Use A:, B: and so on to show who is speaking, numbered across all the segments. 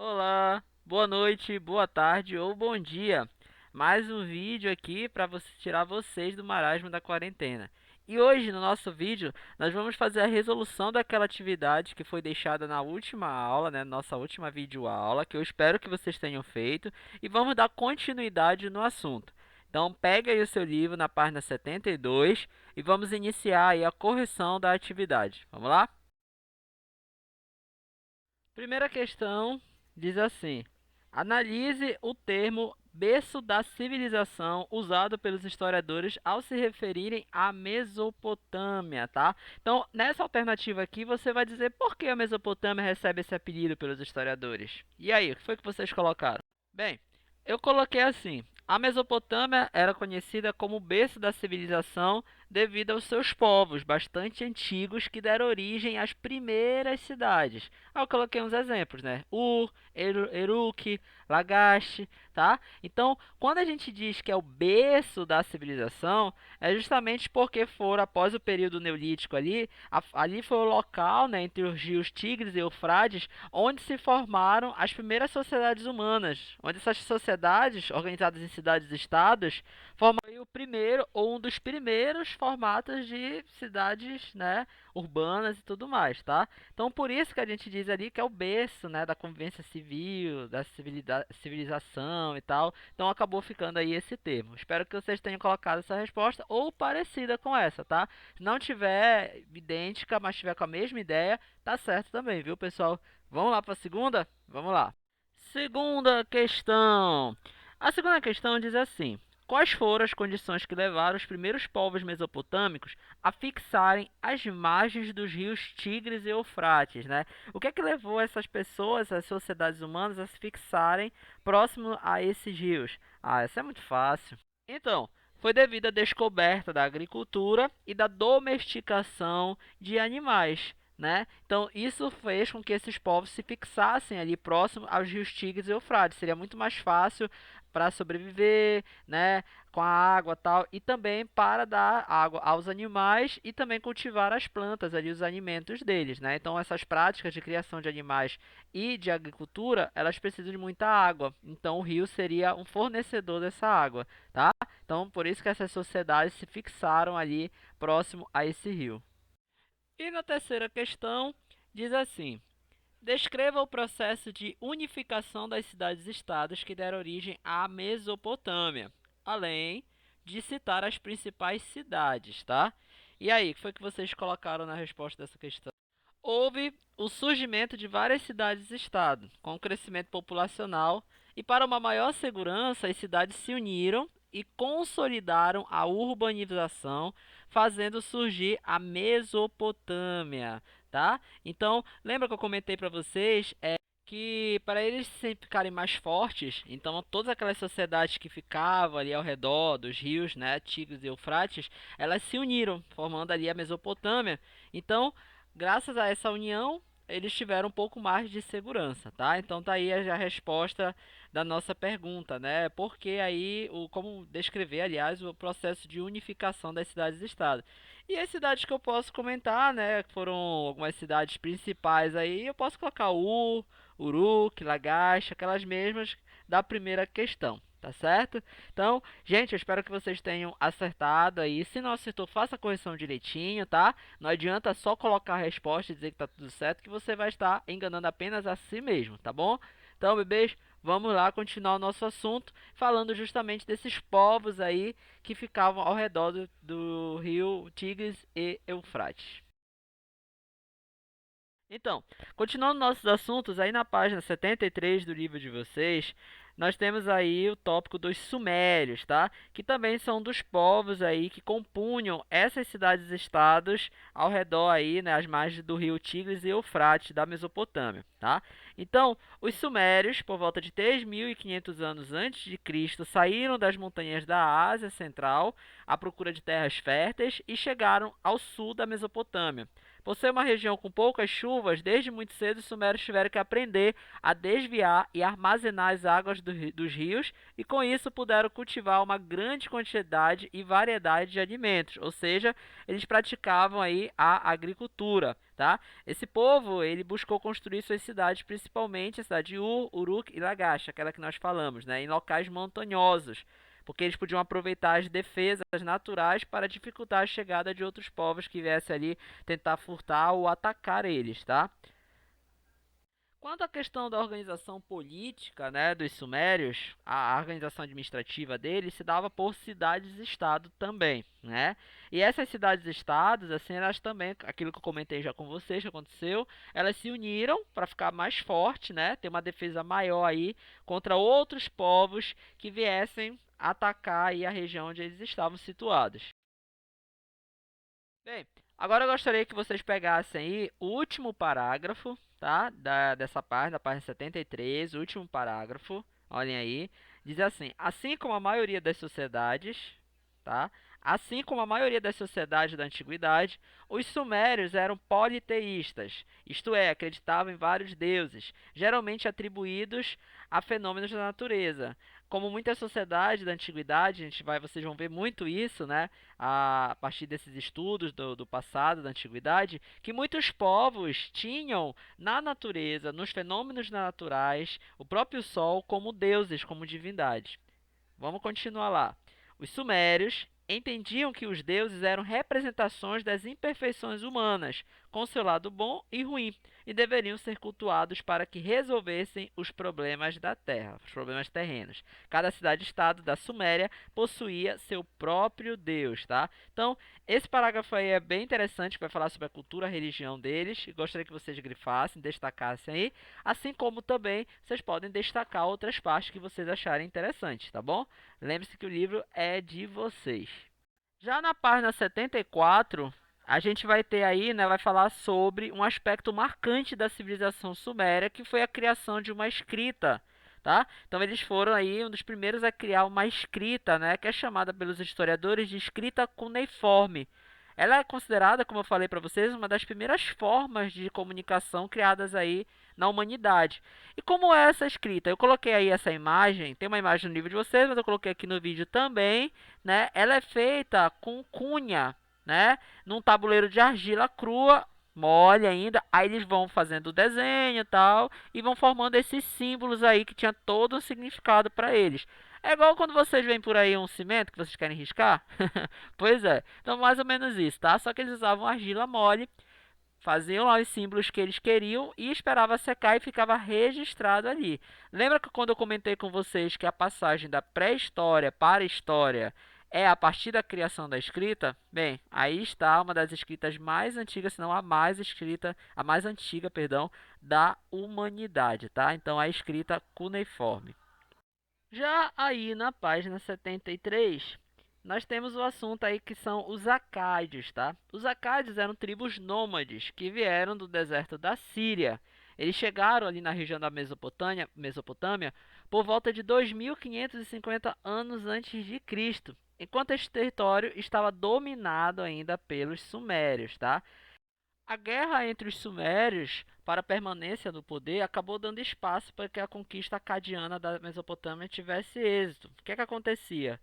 A: Olá, boa noite, boa tarde ou bom dia. Mais um vídeo aqui para você tirar vocês do marasmo da quarentena. E hoje no nosso vídeo nós vamos fazer a resolução daquela atividade que foi deixada na última aula, né, nossa última videoaula, que eu espero que vocês tenham feito, e vamos dar continuidade no assunto. Então pegue aí o seu livro na página 72 e vamos iniciar aí a correção da atividade. Vamos lá? Primeira questão diz assim: analise o termo berço da civilização usado pelos historiadores ao se referirem à Mesopotâmia, tá? Então, nessa alternativa aqui, você vai dizer por que a Mesopotâmia recebe esse apelido pelos historiadores. E aí, o que foi que vocês colocaram? Bem, eu coloquei assim: a Mesopotâmia era conhecida como o berço da civilização devido aos seus povos bastante antigos que deram origem às primeiras cidades. Aí eu coloquei uns exemplos, né? Ur, Eruk, Lagash, tá? Então, quando a gente diz que é o berço da civilização, é justamente porque foram após o período neolítico ali, ali foi o local, né, entre os rios Tigres e Eufrates, onde se formaram as primeiras sociedades humanas, onde essas sociedades, organizadas em cidades-estados, formaram o primeiro ou um dos primeiros formatos de cidades, né, urbanas e tudo mais, tá? Então, por isso que a gente diz ali que é o berço, né, da convivência civil, da civilização e tal. Então, acabou ficando aí esse termo. Espero que vocês tenham colocado essa resposta ou parecida com essa, tá? Se não tiver idêntica, mas tiver com a mesma ideia, tá certo também, viu, pessoal? Vamos lá para a segunda? Vamos lá. Segunda questão. A segunda questão diz assim: quais foram as condições que levaram os primeiros povos mesopotâmicos a fixarem as margens dos rios Tigres e Eufrates, né? O que é que levou essas pessoas, as sociedades humanas, a se fixarem próximo a esses rios? Ah, essa é muito fácil. Então, foi devido à descoberta da agricultura e da domesticação de animais, né? Então, isso fez com que esses povos se fixassem ali próximo aos rios Tigres e Eufrates. Seria muito mais fácil para sobreviver, né, com a água tal, e também para dar água aos animais e também cultivar as plantas ali, os alimentos deles, né? Então, essas práticas de criação de animais e de agricultura, elas precisam de muita água. Então, o rio seria um fornecedor dessa água, tá? Então, por isso que essas sociedades se fixaram ali próximo a esse rio. E na terceira questão, diz assim: descreva o processo de unificação das cidades-estados que deram origem à Mesopotâmia, além de citar as principais cidades, tá? E aí, o que foi que vocês colocaram na resposta dessa questão? Houve o surgimento de várias cidades-estado, com o crescimento populacional, e para uma maior segurança, as cidades se uniram e consolidaram a urbanização, fazendo surgir a Mesopotâmia, tá? Então, lembra que eu comentei para vocês que para eles sempre ficarem mais fortes, então todas aquelas sociedades que ficavam ali ao redor dos rios, né, Tigres e Eufrates, elas se uniram, formando ali a Mesopotâmia. Então, graças a essa união, eles tiveram um pouco mais de segurança, tá? Então tá aí a resposta da nossa pergunta, né? Porque aí como descrever, aliás, o processo de unificação das cidades-estado. E as cidades que eu posso comentar, né, que foram algumas cidades principais aí, eu posso colocar Uruk, Lagash, aquelas mesmas da primeira questão, tá certo? Então, gente, eu espero que vocês tenham acertado aí. Se não acertou, faça a correção direitinho, tá? Não adianta só colocar a resposta e dizer que tá tudo certo, que você vai estar enganando apenas a si mesmo, tá bom? Então, bebês, vamos lá continuar o nosso assunto, falando justamente desses povos aí que ficavam ao redor do rio Tigres e Eufrates. Então, continuando nossos assuntos, aí na página 73 do livro de vocês, nós temos aí o tópico dos sumérios, tá? Que também são dos povos aí que compunham essas cidades-estados ao redor aí, né, as margens do rio Tigres e Eufrates da Mesopotâmia, tá? Então, os sumérios, por volta de 3.500 anos antes de Cristo, saíram das montanhas da Ásia Central à procura de terras férteis e chegaram ao sul da Mesopotâmia. Por ser uma região com poucas chuvas, desde muito cedo os sumérios tiveram que aprender a desviar e armazenar as águas dos rios e com isso puderam cultivar uma grande quantidade e variedade de alimentos, ou seja, eles praticavam aí a agricultura, tá? Esse povo, ele buscou construir suas cidades, principalmente a cidade de Ur, Uruk e Lagash, aquela que nós falamos, né? Em locais montanhosos, porque eles podiam aproveitar as defesas naturais para dificultar a chegada de outros povos que viessem ali tentar furtar ou atacar eles, tá? Quanto à questão da organização política, né, dos sumérios, a organização administrativa deles se dava por cidades-estado também, né? E essas cidades-estados, assim, elas também, aquilo que eu comentei já com vocês, que aconteceu, elas se uniram para ficar mais forte, né? Ter uma defesa maior aí contra outros povos que viessem atacar aí a região onde eles estavam situados. Bem, agora eu gostaria que vocês pegassem aí o último parágrafo, tá? Dessa página, da página 73, o último parágrafo. Olhem aí. Diz assim: assim como a maioria das sociedades, tá? Assim como a maioria das sociedades da antiguidade, os sumérios eram politeístas, isto é, acreditavam em vários deuses, geralmente atribuídos a fenômenos da natureza. Como muitas sociedades da antiguidade, vocês vão ver muito isso, né? A partir desses estudos do passado, da antiguidade, que muitos povos tinham na natureza, nos fenômenos naturais, o próprio Sol como deuses, como divindades. Vamos continuar lá. Os sumérios entendiam que os deuses eram representações das imperfeições humanas, com seu lado bom e ruim, e deveriam ser cultuados para que resolvessem os problemas da terra, os problemas terrenos. Cada cidade-estado da Suméria possuía seu próprio deus, tá? Então, esse parágrafo aí é bem interessante, que vai falar sobre a cultura, a religião deles, e gostaria que vocês grifassem, destacassem aí, assim como também vocês podem destacar outras partes que vocês acharem interessantes, tá bom? Lembre-se que o livro é de vocês. Já na página 74, a gente vai ter aí, né, vai falar sobre um aspecto marcante da civilização suméria, que foi a criação de uma escrita, tá? Então eles foram aí um dos primeiros a criar uma escrita, né, que é chamada pelos historiadores de escrita cuneiforme. Ela é considerada, como eu falei para vocês, uma das primeiras formas de comunicação criadas aí na humanidade. E como é essa escrita? Eu coloquei aí essa imagem, tem uma imagem no livro de vocês, mas eu coloquei aqui no vídeo também, né? Ela é feita com cunha, né? Num tabuleiro de argila crua, mole ainda. Aí eles vão fazendo o desenho e tal, e vão formando esses símbolos aí que tinha todo um significado para eles. É igual quando vocês veem por aí um cimento que vocês querem riscar. Pois é. Então, mais ou menos isso, tá? Só que eles usavam argila mole, faziam lá os símbolos que eles queriam e esperava secar e ficava registrado ali. Lembra que quando eu comentei com vocês que a passagem da pré-história para a história é a partir da criação da escrita? Bem, aí está uma das escritas mais antigas, se não a mais escrita, a mais antiga, perdão, da humanidade, tá? Então a escrita cuneiforme. Já aí na página 73, nós temos o assunto aí que são os acádios, tá? Os acádios eram tribos nômades que vieram do deserto da Síria. Eles chegaram ali na região da Mesopotâmia por volta de 2550 anos antes de Cristo, enquanto este território estava dominado ainda pelos sumérios, tá? A guerra entre os sumérios para a permanência do poder acabou dando espaço para que a conquista acadiana da Mesopotâmia tivesse êxito. O que é que acontecia?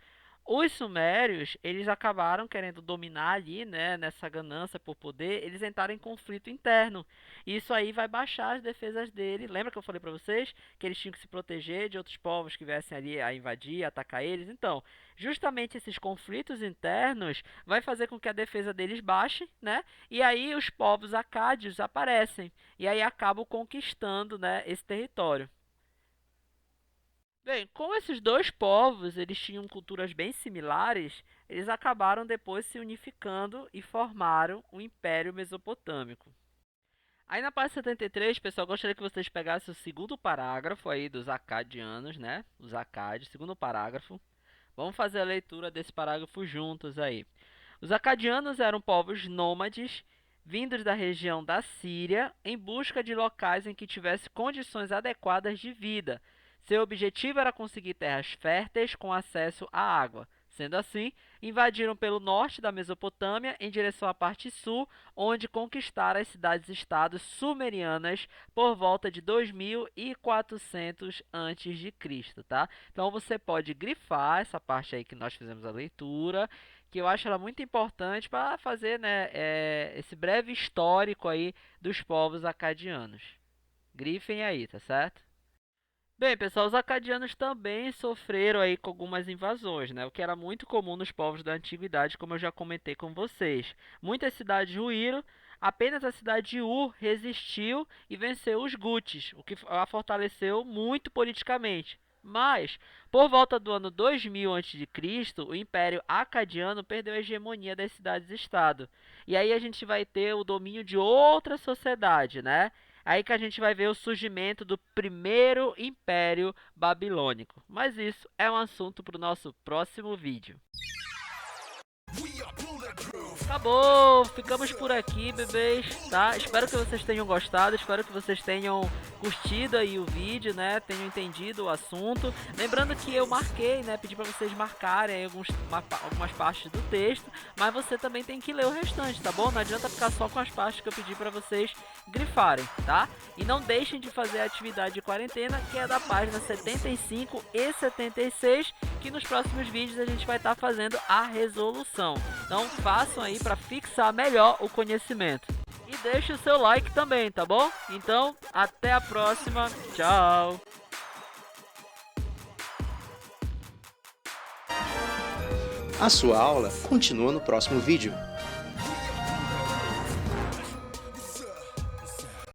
A: Os sumérios, eles acabaram querendo dominar ali, né, nessa ganância por poder, eles entraram em conflito interno. Isso aí vai baixar as defesas dele. Lembra que eu falei para vocês que eles tinham que se proteger de outros povos que viessem ali a invadir, a atacar eles? Então, justamente esses conflitos internos vai fazer com que a defesa deles baixe, né? E aí os povos acádios aparecem e aí acabam conquistando, né, esse território. Bem, como esses dois povos eles tinham culturas bem similares, eles acabaram depois se unificando e formaram o Império Mesopotâmico. Aí na página 73, pessoal, gostaria que vocês pegassem o segundo parágrafo aí dos acadianos, né? Os acádios, segundo parágrafo. Vamos fazer a leitura desse parágrafo juntos aí. Os acadianos eram povos nômades vindos da região da Síria em busca de locais em que tivesse condições adequadas de vida. Seu objetivo era conseguir terras férteis com acesso à água. Sendo assim, invadiram pelo norte da Mesopotâmia em direção à parte sul, onde conquistaram as cidades-estados sumerianas por volta de 2400 a.C., tá? Então você pode grifar essa parte aí que nós fizemos a leitura que eu acho ela muito importante para fazer, né, esse breve histórico aí dos povos acadianos. Grifem aí, tá certo? Bem, pessoal, os acadianos também sofreram aí com algumas invasões, né? O que era muito comum nos povos da antiguidade, como eu já comentei com vocês. Muitas cidades ruíram, apenas a cidade de Ur resistiu e venceu os Gutis, o que a fortaleceu muito politicamente. Mas, por volta do ano 2000 a.C., o Império Acadiano perdeu a hegemonia das cidades-estado. E aí a gente vai ter o domínio de outra sociedade, né? Aí que a gente vai ver o surgimento do primeiro Império Babilônico. Mas isso é um assunto para o nosso próximo vídeo. Acabou, ficamos por aqui, bebês, tá? Espero que vocês tenham gostado, espero que vocês tenham curtido aí o vídeo, né? Tenham entendido o assunto. Lembrando que eu marquei, né? Pedi para vocês marcarem aí algumas partes do texto, mas você também tem que ler o restante, tá bom? Não adianta ficar só com as partes que eu pedi para vocês grifarem, tá? E não deixem de fazer a atividade de quarentena, que é da página 75 e 76, que nos próximos vídeos a gente vai estar fazendo a resolução. Então façam aí para fixar melhor o conhecimento. E deixe o seu like também, tá bom? Então, até a próxima. Tchau!
B: A sua aula continua no próximo vídeo.